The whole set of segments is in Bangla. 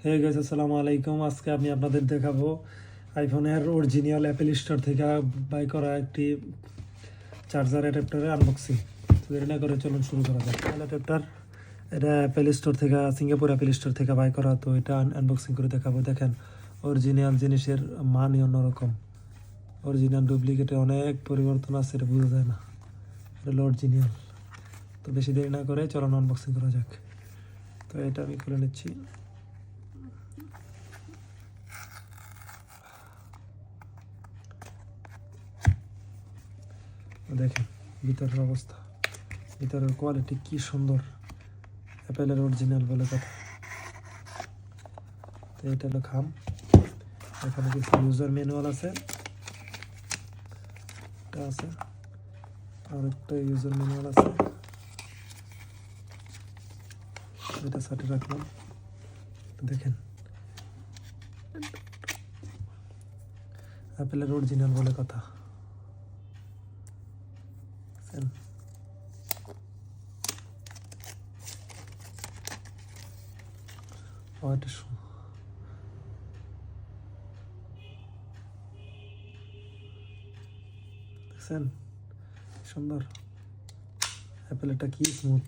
হে গাইস, আসসালামু আলাইকুম। আজকে আমি আপনাদের দেখাবো আইফোনের অরিজিনাল অ্যাপেল স্টোর থেকে বাই করা একটি চার্জার অ্যাডাপ্টারের আনবক্সিং। তো দেরি না করে চলুন শুরু করা যাক। অ্যাডাপ্টার এটা অ্যাপেল স্টোর থেকে, সিঙ্গাপুর অ্যাপেল স্টোর থেকে বাই করা। তো এটা আনবক্সিং করে দেখাবো। দেখেন, অরিজিনাল জিনিসের মানই অন্যরকম। অরিজিনাল ডুপ্লিকেটে অনেক পরিবর্তন আছে, এটা বোঝা যায় না। এটা হলো অরিজিনাল। তো বেশি দেরি না করে চলুন আনবক্সিং করা যাক। তো এটা আমি খুলে নিচ্ছি। দেখেন ভিতরের অবস্থা, ভিতরের কোয়ালিটি কি সুন্দর। অ্যাপেলের অরিজিনাল বলে কথা। তো এটা হলো খাম। এখানে কিছু ইউজার ম্যানুয়াল আছে, এটা আছে, আর একটা ইউজার ম্যানুয়াল আছে, এটা সাথে রাখলাম। দেখেন অ্যাপেলের অরিজিনাল বলে কথা। এটা দেখছেন সুন্দর। অ্যাপেলটা কি স্মুথ।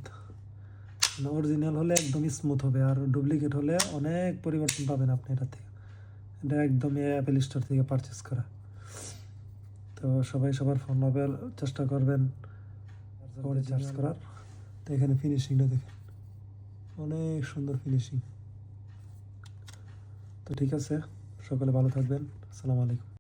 অরিজিনাল হলে একদমই স্মুথ হবে, আর ডুপ্লিকেট হলে অনেক পরিবর্তন পাবেন আপনি এটা থেকে। এটা একদমই অ্যাপেল স্টোর থেকে পারচেস করা। তো সবাই সবার ফোন মোবাইল চেষ্টা করবেন পরে চার্জ করার। তো এখানে ফিনিশিংটা দেখেন, অনেক সুন্দর ফিনিশিং। তো ঠিক আছে, সকলে ভালো থাকবেন। আসসালামু আলাইকুম।